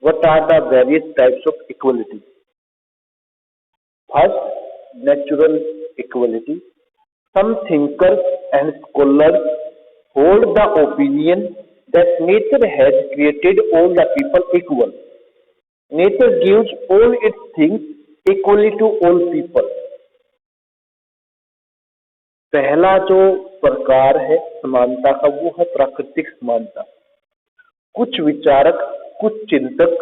What are the various types of equality? First, natural equality. Some thinkers and scholars hold the opinion that nature has created all the people equal. Nature gives all its things equally to all people. पहला जो प्रकार है समानता का वो है प्राकृतिक समानता। कुछ विचारक, कुछ चिंतक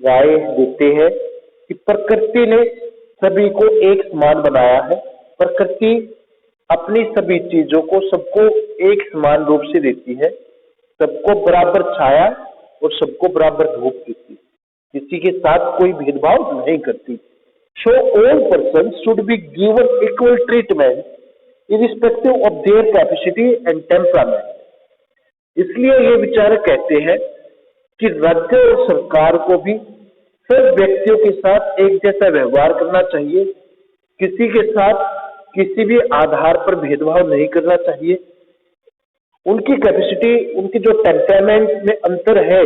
राय देते हैं कि प्रकृति ने सभी को एक समान बनाया है। प्रकृति अपनी सभी चीजों को सबको एक समान रूप से देती है, सबको बराबर छाया और सबको बराबर धूप देती है, किसी के साथ कोई भेदभाव नहीं करती। So all person should be given equal treatment irrespective of their capacity and temperament. इसलिए ये विचारक कहते हैं कि राज्य और सरकार को भी सब व्यक्तियों के साथ एक जैसा व्यवहार करना चाहिए, किसी के साथ किसी भी आधार पर भेदभाव नहीं करना चाहिए। उनकी कैपेसिटी, उनकी जो टेम्परामेंट में अंतर है,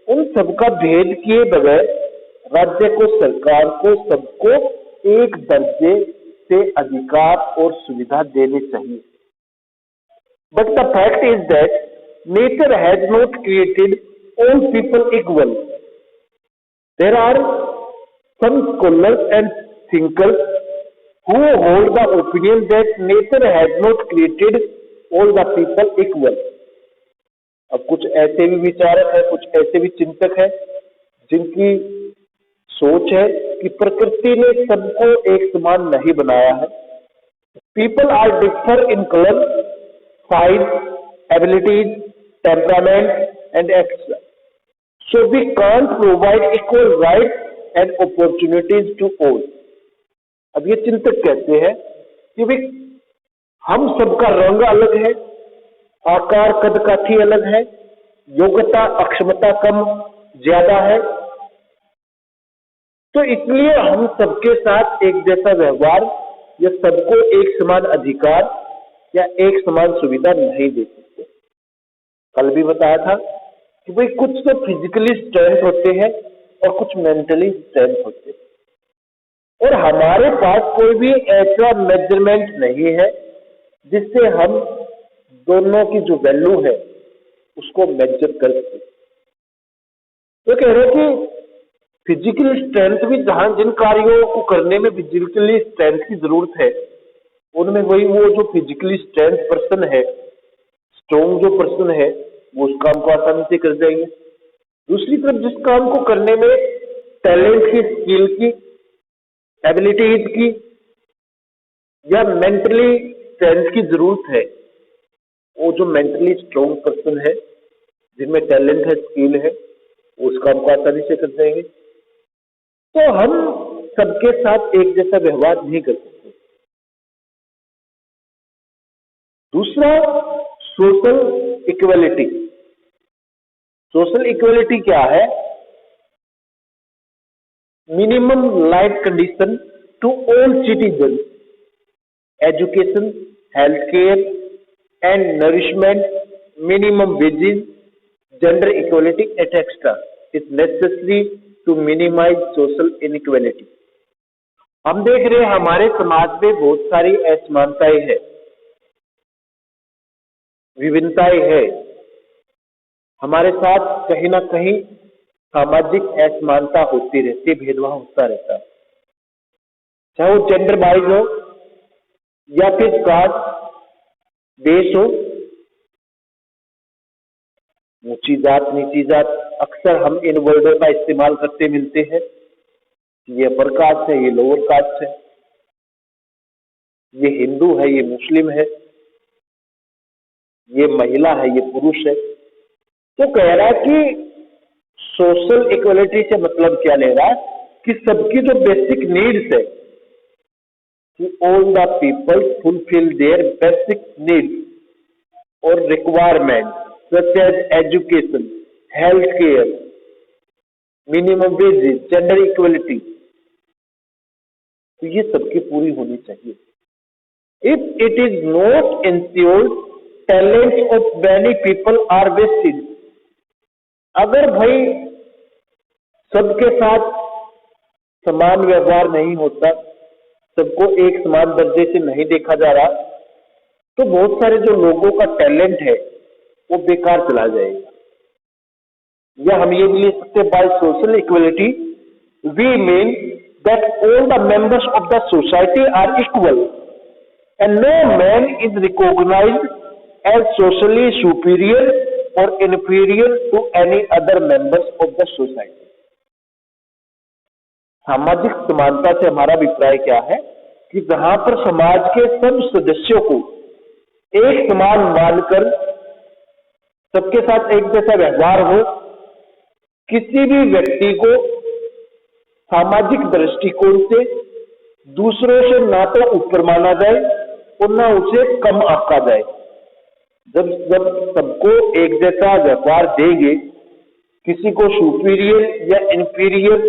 उन सबका भेद किए बगैर राज्य को, सरकार को, सबको एक दर्जे से अधिकार और सुविधा देनी चाहिए। But the fact is that nature has not created all people equal. There are some scholars and thinkers who hold the opinion that nature has not created all the people equal. अब कुछ ऐसे भी विचारक हैं, कुछ ऐसे भी चिंतक हैं जिनकी सोच है कि प्रकृति ने सबको एक समान नहीं बनाया है। People are differ in color, size, abilities, temperament and etc. So we can't provide equal rights and opportunities to all. अब ये चिंतक कहते हैं कि भाई हम सबका रंग अलग है, आकार कद काठी अलग है, योग्यता अक्षमता कम ज्यादा है, तो इसलिए हम सबके साथ एक जैसा व्यवहार या सबको एक समान अधिकार या एक समान सुविधा नहीं दे सकते। कल भी बताया था कि भाई कुछ तो फिजिकली स्ट्रेंथ होते हैं और कुछ मेंटली स्ट्रेंथ होते हैं, और हमारे पास कोई भी ऐसा मेजरमेंट नहीं है जिससे हम दोनों की जो वैल्यू है उसको मेजर कर सके। तो कह रहे कि फिजिकल स्ट्रेंथ भी जहां जिन कार्यों को करने में फिजिकली स्ट्रेंथ की जरूरत है, उनमें वही वो जो फिजिकली स्ट्रेंथ पर्सन है, स्ट्रॉन्ग जो पर्सन है, वो उस काम को आसानी से कर जाएंगे। दूसरी तरफ जिस काम को करने में टैलेंट की, स्किल की, एबिलिटीज की या मेंटली स्ट्रेंथ की जरूरत है, वो जो मेंटली स्ट्रॉन्ग पर्सन है, जिनमें टैलेंट है, स्किल है, वो उस काम को आसानी से कर जाएंगे। तो हम सबके साथ एक जैसा व्यवहार नहीं कर सकते। दूसरा, सोशल इक्वलिटी। सोशल इक्वलिटी क्या है? Minimum life condition to all citizen, education, health care and nourishment, minimum wages, gender equality etcetera is necessary to minimise social inequality. हम देख रहे हैं हमारे समाज में बहुत सारी असमानताएं हैं, विभिन्नताएं है। हमारे साथ कहीं ना कहीं सामाजिक असमानता होती रहती है, भेदभाव होता रहता है, चाहे वो जेंडर वाइज हो या फिर कास्ट देश हो, ऊंची जात नीची जात, अक्सर हम इन वर्डों का इस्तेमाल करते मिलते हैं। ये अपर कास्ट है, ये लोअर कास्ट है, ये हिंदू है, ये मुस्लिम है, ये महिला है, ये पुरुष है। तो कह रहा है कि सोशल इक्वलिटी से मतलब क्या ले रहा है कि सबकी जो बेसिक नीड्स है, कि all the people fulfil their basic needs और requirement such as education, health care, minimum wages, gender equality, तो ये सबकी पूरी होनी चाहिए। If it is not insured, talents of many people are wasted. अगर भाई सबके साथ समान व्यवहार नहीं होता, सबको एक समान दर्जे से नहीं देखा जा रहा, तो बहुत सारे जो लोगों का टैलेंट है वो बेकार चला जाएगा। या हम ये भी ले सकते हैं, by social equality we mean that all the members of the society are equal and no man is recognised as socially superior और inferior to any other members of the society. सामाजिक समानता से हमारा अभिप्राय क्या है कि जहां पर समाज के सब सदस्यों को एक समान मानकर सबके साथ एक जैसा व्यवहार हो, किसी भी व्यक्ति को सामाजिक दृष्टिकोण से दूसरों से ना तो ऊपर माना जाए और ना उसे कम आंका जाए। जब जब सबको एक जैसा व्यवहार देंगे, किसी को सुपीरियर या इंफीरियर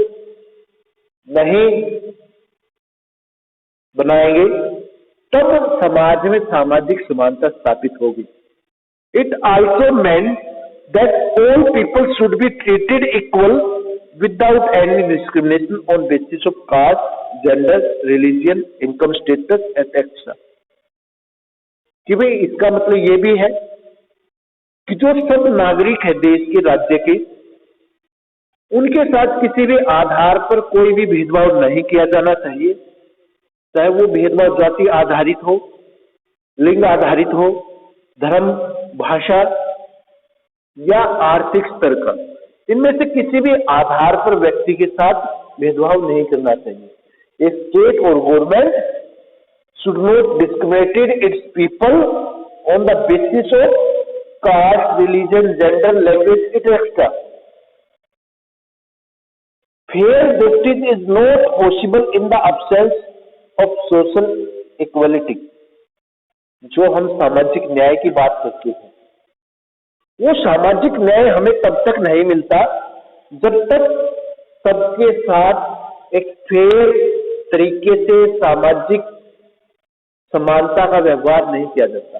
नहीं बनाएंगे, तब समाज में सामाजिक समानता स्थापित होगी। It also meant that all people should be treated equal without any discrimination on basis of caste, gender, religion, income status, etc. कि भाई इसका मतलब ये भी है कि जो सब नागरिक है देश के, राज्य के, उनके साथ किसी भी आधार पर कोई भी भेदभाव नहीं किया जाना चाहिए, चाहे वो भेदभाव जाति आधारित हो, लिंग आधारित हो, धर्म, भाषा या आर्थिक स्तर का। इनमें से किसी भी आधार पर व्यक्ति के साथ भेदभाव नहीं करना चाहिए। स्टेट और government should not discriminate its people on the basis of caste, religion, gender, language, etc. Fair justice is not possible in the absence of social equality. जो हम सामाजिक न्याय की बात करते हैं, वो सामाजिक न्याय हमें तब तक नहीं मिलता जब तक सबके साथ एक फेयर तरीके से सामाजिक समानता का व्यवहार नहीं किया जाता।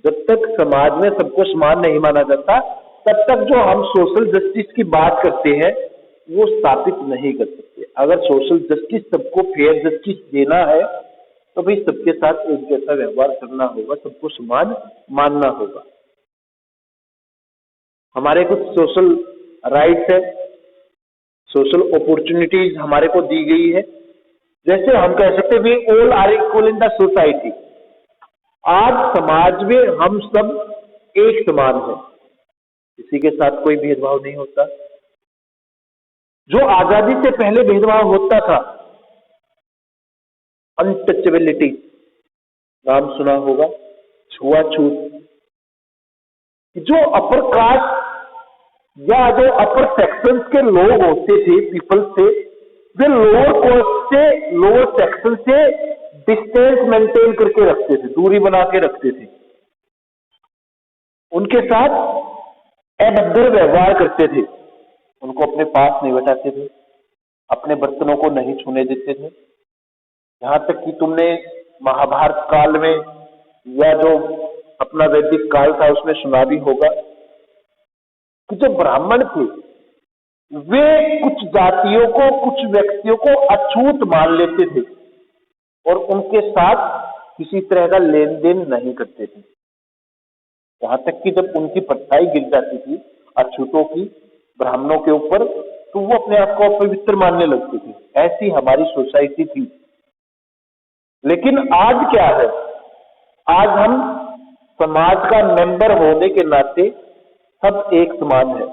जब तक समाज में सबको समान नहीं माना जाता, तब तक जो हम सोशल जस्टिस की बात करते हैं वो स्थापित नहीं कर सकते। अगर सोशल जस्टिस, सबको फेयर जस्टिस देना है, तो भाई सबके साथ एक जैसा व्यवहार करना होगा, सबको समान मानना होगा। हमारे कुछ सोशल राइट्स है, सोशल अपॉर्चुनिटीज हमारे को दी गई है। जैसे हम कह सकते हैं we all are equal in the society. आज समाज में हम सब एक समान है, किसी के साथ कोई भेदभाव नहीं होता। जो आजादी से पहले भेदभाव होता था, अनटचेबिलिटी नाम सुना होगा, छुआछूत, जो अपर कास्ट या जो अपर सेक्शंस के लोग होते थे, पीपल थे, वे लोअर कास्ट से, लोअर सेक्शन से डिस्टेंस मेंटेन करके रखते थे, दूरी बना के रखते थे, उनके साथ अभद्र व्यवहार करते थे, उनको अपने पास नहीं बैठाते थे, अपने बर्तनों को नहीं छूने देते थे। यहां तक कि तुमने महाभारत काल में या जो अपना वैदिक काल था उसमें सुना भी होगा कि जो ब्राह्मण थे वे कुछ जातियों को, कुछ व्यक्तियों को अछूत मान लेते थे और उनके साथ किसी तरह का लेन देन नहीं करते थे। यहां तक कि जब उनकी परछाई गिर जाती थी अछूतों की ब्राह्मणों के ऊपर, तो वो अपने आप को पवित्र मानने लगते थे। ऐसी हमारी सोसाइटी थी। लेकिन आज क्या है? आज हम समाज का मेंबर होने के नाते सब एक समान है,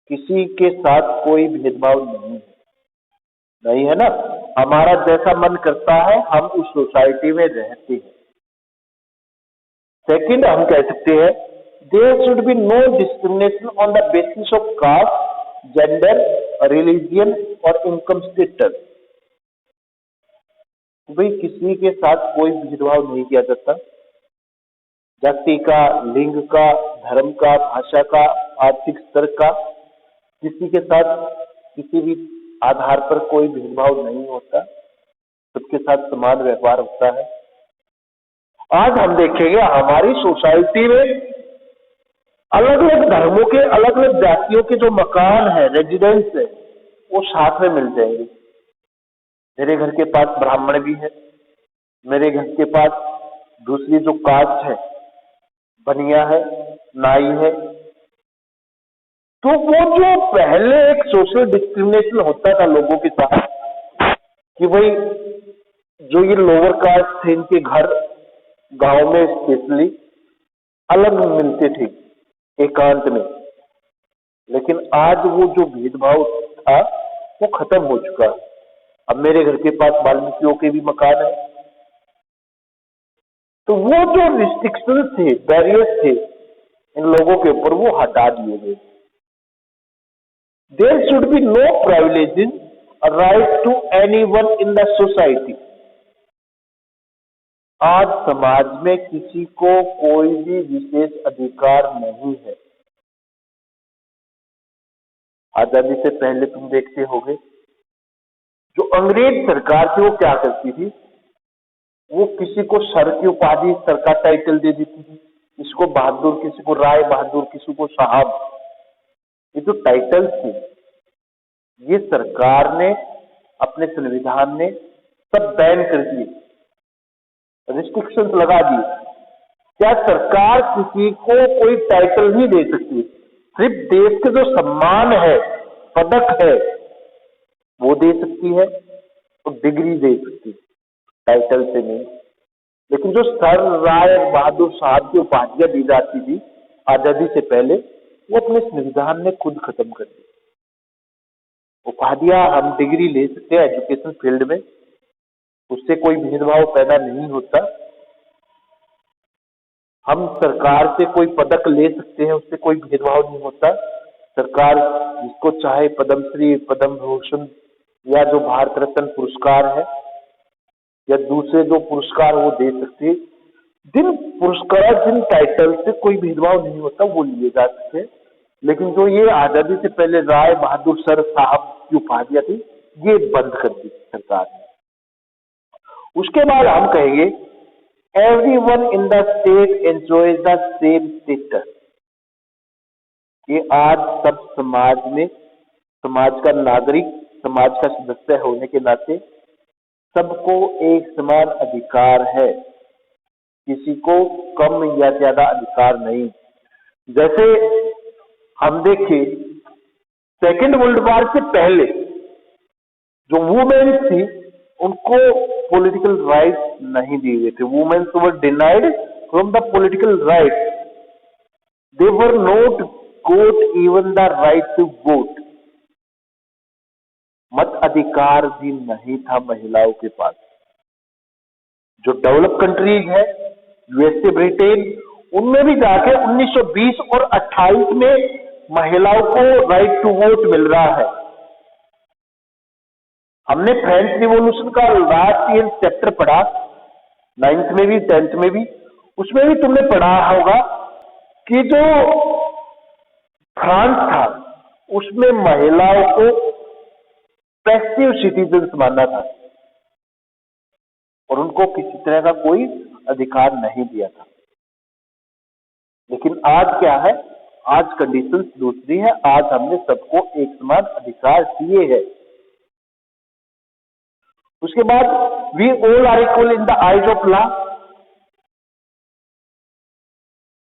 किसी के साथ कोई भेदभाव नहीं है ना। हमारा जैसा मन करता है हम उस सोसाइटी में रहते हैं। सेकंड, हम कह सकते हैं there should be no discrimination on the basis of caste, gender, religion और इनकम स्टेटस। भाई किसी के साथ कोई भेदभाव नहीं किया जाता, जाति का, लिंग का, धर्म का, भाषा का, आर्थिक स्तर का, किसी के साथ किसी भी आधार पर कोई भेदभाव नहीं होता, सबके साथ समान व्यवहार होता है। आज हम देखेंगे हमारी सोसाइटी में अलग अलग धर्मों के, अलग अलग जातियों के जो मकान है, रेजिडेंस है, वो साथ में मिल जाएंगे। मेरे घर के पास ब्राह्मण भी है, मेरे घर के पास दूसरी जो कास्ट है, बनिया है, नाई है। तो वो जो पहले एक सोशल डिस्क्रिमिनेशन होता था लोगों के साथ कि भाई जो ये लोअर कास्ट थे, इनके घर गांव में स्पेशली अलग मिलते थे एकांत में, लेकिन आज वो जो भेदभाव था वो खत्म हो चुका है। अब मेरे घर के पास वाल्मीकियों के भी मकान है। तो वो जो रिस्ट्रिक्शन थे, बैरियर्स थे इन लोगों के ऊपर, वो हटा दिए गए। There should be no privileges right to anyone in the society. आज समाज में किसी को कोई भी विशेष अधिकार नहीं है। आजादी से पहले तुम देखते होगे जो अंग्रेज सरकार थी वो क्या करती थी, वो किसी को सर की उपाधि, सर का टाइटल दे देती थी। किसी को बहादुर, किसी को राय बहादुर, किसी को साहब। ये जो टाइटल थे ये सरकार ने अपने संविधान ने सब बैन कर दिए, रिस्ट्रिक्शंस लगा दी। क्या सरकार किसी को कोई टाइटल नहीं दे सकती, सिर्फ देश के जो सम्मान है, पदक है, वो दे सकती है और डिग्री दे सकती है, टाइटल से नहीं। लेकिन जो सर, राय बहादुर, साहब की उपाधियां दी जाती थी आजादी से पहले, वो अपने संविधान ने खुद खत्म कर दी। उपाधियां हम डिग्री ले सकते हैं एजुकेशन फील्ड में, उससे कोई भेदभाव पैदा नहीं होता। हम सरकार से कोई पदक ले सकते हैं, उससे कोई भेदभाव नहीं होता। सरकार जिसको चाहे पद्मश्री, पद्म भूषण या जो भारत रत्न पुरस्कार है या दूसरे जो पुरस्कार वो दे सकते हैं। जिन पुरस्कार, जिन टाइटल से कोई भेदभाव नहीं होता वो लिए जा सकते हैं। लेकिन जो ये आजादी से पहले राय बहादुर, सर, साहब की उपाधियां थी, ये बंद कर दी सरकार ने। उसके बाद हम कहेंगे everyone in the state enjoys the same status. ये आज सब समाज में, समाज का नागरिक, समाज का सदस्य होने के नाते सबको एक समान अधिकार है, किसी को कम या ज्यादा अधिकार नहीं। जैसे हम देखें सेकेंड वर्ल्ड वॉर से पहले जो वुमेन थी उनको पॉलिटिकल राइट नहीं दिए गए थे। Womens were denied from the political right, they were not got even the right to vote. मत अधिकार भी नहीं था महिलाओं के पास। जो डेवलप कंट्रीज है, यूएसए, ब्रिटेन, उनमें भी जाके 1920 और 28 में महिलाओं को राइट टू वोट मिल रहा है। हमने फ्रेंच रिवॉल्यूशन का लास्ट ईयर चैप्टर पढ़ा, 9th में भी 10th में भी, उसमें भी तुमने पढ़ा होगा कि जो फ्रांस था उसमें महिलाओं को पैसिव सिटीजन्स माना था और उनको किसी तरह का कोई अधिकार नहीं दिया था। लेकिन आज क्या है, आज कंडीशंस दूसरी है। आज हमने सबको एक समान अधिकार दिए हैं। उसके बाद we all are equal in the eyes of law.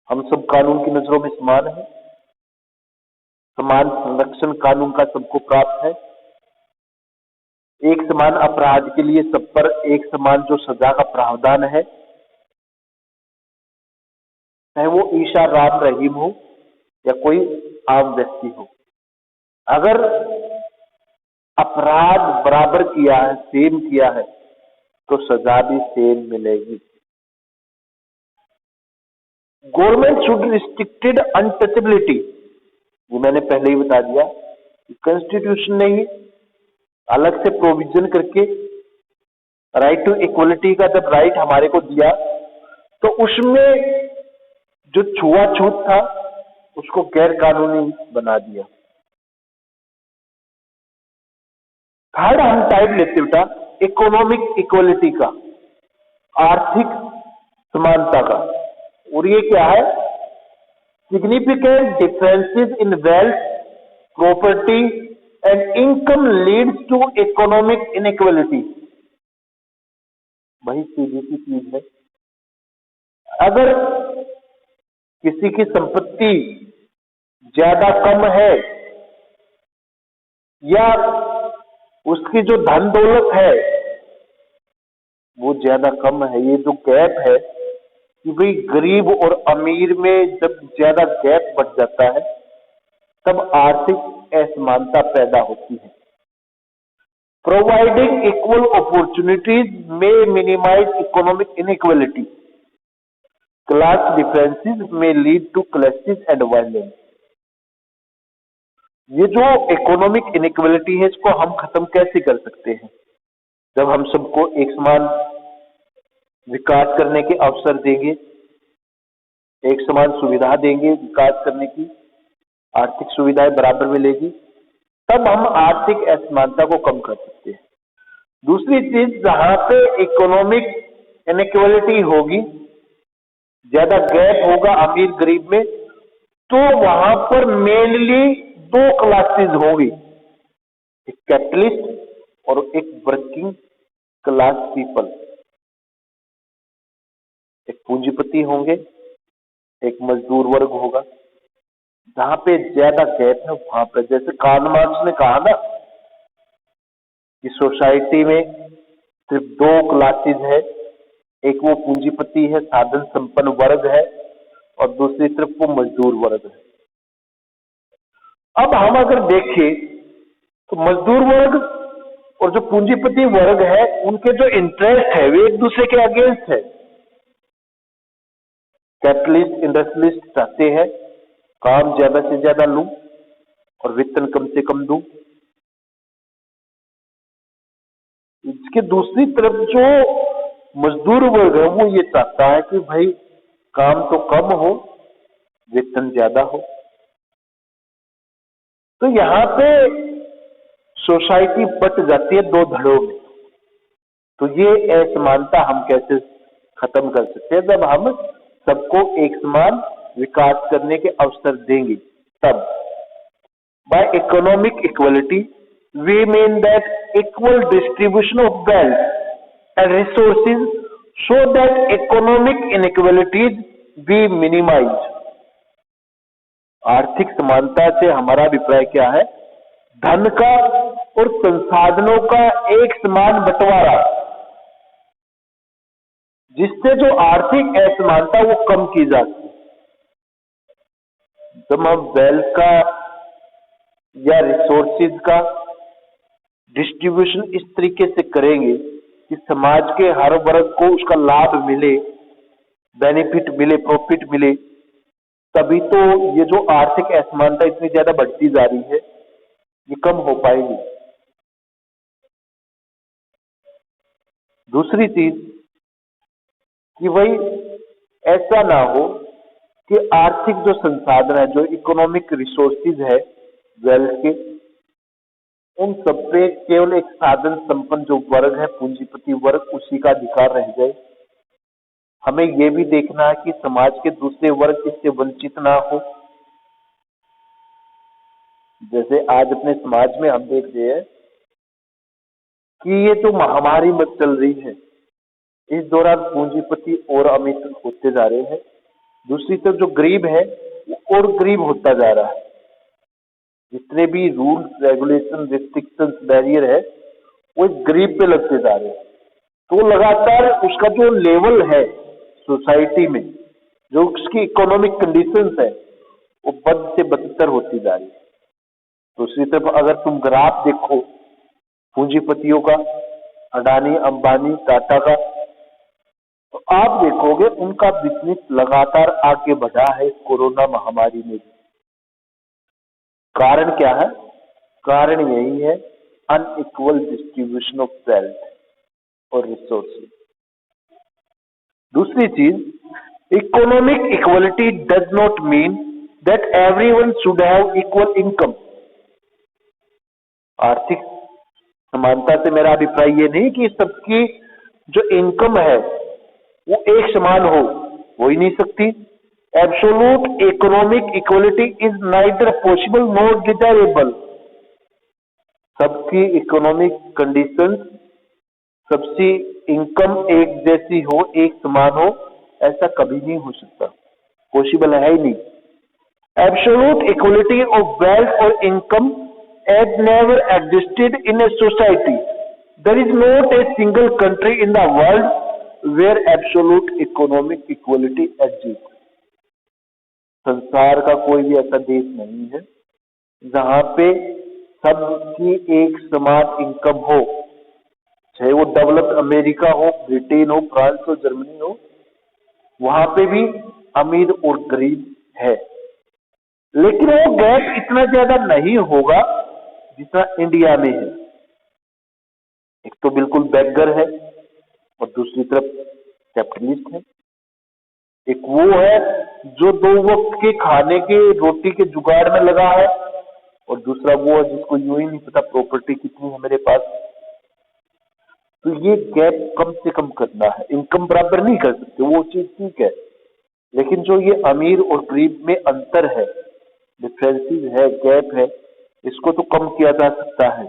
हम सब कानून की नजरों में समान हैं। समान संरक्षण कानून का सबको प्राप्त है। एक समान अपराध के लिए सब पर एक समान जो सजा का प्रावधान है, चाहे वो ईशा, राम, रहीम हो या कोई आम व्यक्ति हो। अगर अपराध बराबर किया है, सेम किया है, तो सजा भी सेम मिलेगी। गवर्नमेंट शुड रिस्ट्रिक्टेड अनटचेबिलिटी, ये मैंने पहले ही बता दिया। कॉन्स्टिट्यूशन ने ही अलग से प्रोविजन करके राइट टू इक्वलिटी का जब राइट हमारे को दिया, तो उसमें जो छुआछूत था उसको गैर कानूनी बना दिया। थर्ड हम टाइप लेते बेटा इकोनॉमिक इक्वलिटी का, आर्थिक समानता का। और ये क्या है, Significant differences in wealth, property, and income leads to economic inequality. वही सीधी सी चीज है। अगर किसी की संपत्ति ज्यादा कम है या उसकी जो धन दौलत है वो ज्यादा कम है, ये जो गैप है कि भाई गरीब और अमीर में जब ज्यादा गैप बढ़ जाता है तब आर्थिक असमानता पैदा होती है। प्रोवाइडिंग इक्वल अपॉर्चुनिटीज में minimise economic inequality, class differences में lead to clashes and violence. ये जो इकोनॉमिक इनइक्वालिटी है इसको हम खत्म कैसे कर सकते हैं? जब हम सबको एक समान विकास करने के अवसर देंगे, एक समान सुविधा देंगे, विकास करने की आर्थिक सुविधाएं बराबर मिलेगी, तब हम आर्थिक असमानता को कम कर सकते हैं। दूसरी चीज, जहां पे इकोनॉमिक इनइक्वालिटी होगी, ज्यादा गैप होगा अमीर गरीब में, तो वहां पर मेनली दो क्लासेस होंगी, एक कैपिटलिस्ट और एक वर्किंग क्लास पीपल। एक पूंजीपति होंगे, एक मजदूर वर्ग होगा। जहां पे ज्यादा गैप है वहां पर, जैसे कार्ल मार्क्स ने कहा ना कि सोसाइटी में सिर्फ दो क्लासेस है, एक वो पूंजीपति है, साधन संपन्न वर्ग है, और दूसरी तरफ वो मजदूर वर्ग है। अब हम अगर देखें तो मजदूर वर्ग और जो पूंजीपति वर्ग है उनके जो इंटरेस्ट है वे एक दूसरे के अगेंस्ट है। कैपिटलिस्ट इंडस्ट्रियलिस्ट चाहते हैं काम ज्यादा से ज्यादा लूं और वेतन कम से कम दूं। इसके दूसरी तरफ जो मजदूर वर्ग है वो ये चाहता है कि भाई काम तो कम हो, वेतन ज्यादा हो। तो यहां पे सोसाइटी बट जाती है दो धड़ों में। तो ये असमानता हम कैसे खत्म कर सकते हैं? जब हम सबको एक समान विकास करने के अवसर देंगे तब। By economic equality we mean that equal distribution of wealth and resources so that economic inequalities be minimise. आर्थिक समानता से हमारा अभिप्राय क्या है? धन का और संसाधनों का एक समान बंटवारा, जिससे जो आर्थिक असमानता वो कम की जा सके। जब हम वेल्थ का या रिसोर्सेज का डिस्ट्रीब्यूशन इस तरीके से करेंगे कि समाज के हर वर्ग को उसका लाभ मिले, बेनिफिट मिले, प्रॉफिट मिले, तभी तो ये जो आर्थिक असमानता इतनी ज्यादा बढ़ती जा रही है ये कम हो पाएगी। दूसरी चीज कि भाई ऐसा ना हो कि आर्थिक जो संसाधन है, जो इकोनॉमिक रिसोर्सेज है वेल्थ के, उन सब पे केवल एक साधन संपन्न जो वर्ग है, पूंजीपति वर्ग, उसी का अधिकार रह जाए। हमें यह भी देखना है कि समाज के दूसरे वर्ग इससे वंचित ना हो। जैसे आज अपने समाज में हम देख रहे हैं कि ये जो महामारी मत चल रही है, इस दौरान पूंजीपति और अमीर होते जा रहे हैं, दूसरी तरफ जो गरीब है वो और गरीब होता जा रहा है। जितने भी रूल्स, रेगुलेशन, रिस्ट्रिक्शंस, बैरियर है वो इस गरीब पे लगते जा रहे हैं। तो लगातार उसका जो लेवल है सोसाइटी में, जो उसकी इकोनॉमिक कंडीशंस है, वो बद से बदतर होती जा रही है। दूसरी तरफ अगर तुम ग्राफ देखो पूंजीपतियों का, अडानी, अंबानी, टाटा का, तो आप देखोगे उनका बिजनेस लगातार आगे बढ़ा है कोरोना महामारी में भी। कारण क्या है? कारण यही है अनइक्वल डिस्ट्रीब्यूशन ऑफ वेल्थ और रिसोर्सेज। दूसरी चीज, economic equality does not mean that everyone should have equal income. आर्थिक समानता से मेरा अभिप्राय ये नहीं कि सबकी जो इनकम है वो एक समान हो ही नहीं सकती। Absolute economic equality is neither possible not desirable. सबकी इकोनॉमिक कंडीशन, सबकी इनकम एक जैसी हो, एक समान हो, ऐसा कभी नहीं हो सकता, पॉसिबल है ही नहीं। Absolute equality of wealth or income had never existed in a society. There is not a single country in the world where absolute economic equality exists. संसार का कोई भी ऐसा देश नहीं है जहां पे सबकी एक समान इनकम हो, चाहे वो डेवलप्ड अमेरिका हो, ब्रिटेन हो, फ्रांस हो, जर्मनी हो, वहां पे भी अमीर और गरीब है, लेकिन वो गैप इतना ज्यादा नहीं होगा जितना इंडिया में है। एक तो बिल्कुल बैगर है और दूसरी तरफ कैपिटलिस्ट है। एक वो है जो 2 वक्त के खाने के रोटी के जुगाड़ में लगा है, और दूसरा वो है जिसको यूं ही नहीं पता प्रॉपर्टी कितनी है मेरे पास। तो ये गैप कम से कम करना है। इनकम बराबर नहीं कर सकते, वो चीज ठीक है, लेकिन जो ये अमीर और गरीब में अंतर है, डिफरेंसेस है, गैप है, इसको तो कम किया जा सकता है।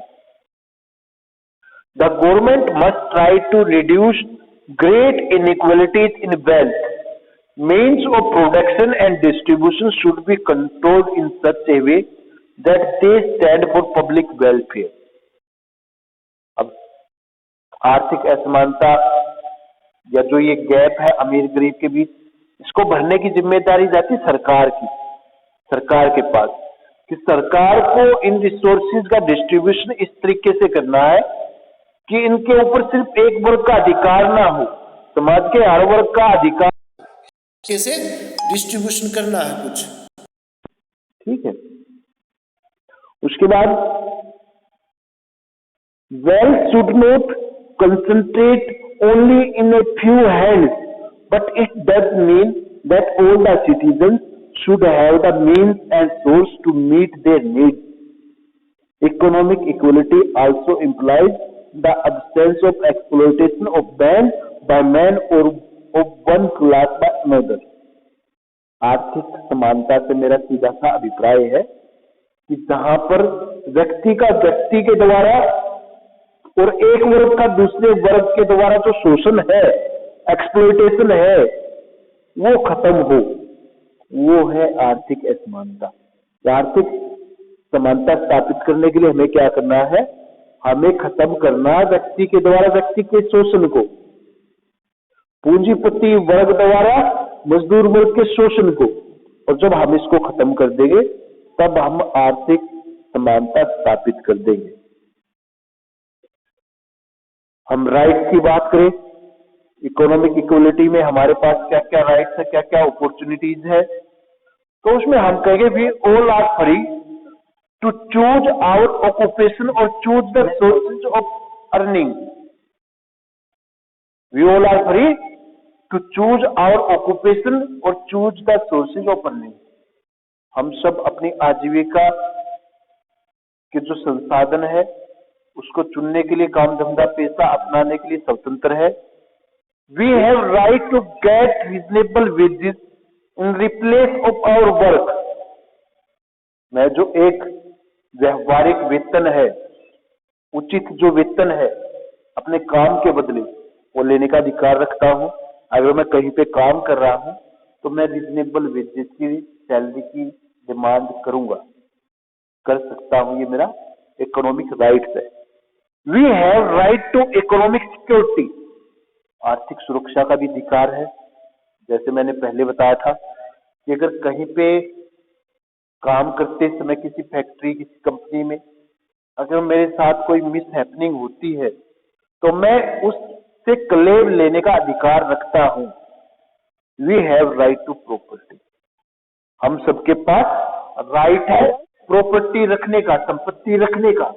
The government must try to reduce great inequalities in wealth. Means of production and distribution should be controlled in such a way that they stand for public welfare. अब आर्थिक असमानता या जो ये गैप है अमीर गरीब के बीच, इसको भरने की जिम्मेदारी जाती है सरकार की, सरकार के पास, कि सरकार को इन रिसोर्सेज का डिस्ट्रीब्यूशन इस तरीके से करना है कि इनके ऊपर सिर्फ एक वर्ग का अधिकार ना हो, समाज के हर वर्ग का अधिकार कैसे डिस्ट्रीब्यूशन करना है कुछ, ठीक है। उसके बाद wealth should not concentrate only in a few hands, but it does mean that all the citizens should have the means and source to meet their needs. Economic equality also implies the absence of exploitation of man by man or of one class by another. आर्थिक समानता से मेरा सीधा सा अभिप्राय है कि जहां पर व्यक्ति का व्यक्ति के द्वारा और एक वर्ग का दूसरे वर्ग के द्वारा जो शोषण है, एक्सप्लॉयटेशन है, वो खत्म हो, वो है आर्थिक असमानता। आर्थिक समानता स्थापित करने के लिए हमें क्या करना है? हमें खत्म करना व्यक्ति के द्वारा व्यक्ति के शोषण को, पूंजीपति वर्ग द्वारा मजदूर वर्ग के शोषण को, और जब हम इसको खत्म कर देंगे तब हम आर्थिक समानता स्थापित कर देंगे। हम राइट की बात करें, इकोनॉमिक इक्वलिटी में हमारे पास क्या क्या राइट्स है, क्या क्या अपॉर्चुनिटीज है, तो उसमें हम कहेंगे we all are free to choose our occupation और choose the sources of earning. We all are free to choose our occupation और choose the sources of earning. हम सब अपनी आजीविका के जो संसाधन है उसको चुनने के लिए, काम धंधा पेशा अपनाने के लिए स्वतंत्र है। We have right to get reasonable wages in replace of our work. मैं जो एक व्यवहारिक वेतन है, उचित जो वेतन है अपने काम के बदले, वो लेने का अधिकार रखता हूं। अगर मैं कहीं पे काम कर रहा हूं तो मैं रीजनेबल वेजेस की, सैलरी की डिमांड करूंगा, कर सकता हूं, ये मेरा इकोनॉमिक राइट्स है। We have right to economic security. आर्थिक सुरक्षा का भी अधिकार है। जैसे मैंने पहले बताया था कि अगर कहीं पे काम करते समय किसी फैक्ट्री, किसी कंपनी में अगर मेरे साथ कोई मिस हैपनिंग होती है तो मैं उससे क्लेम लेने का अधिकार रखता हूं। We have right to property. हम सबके पास राइट है प्रॉपर्टी रखने का, संपत्ति रखने का।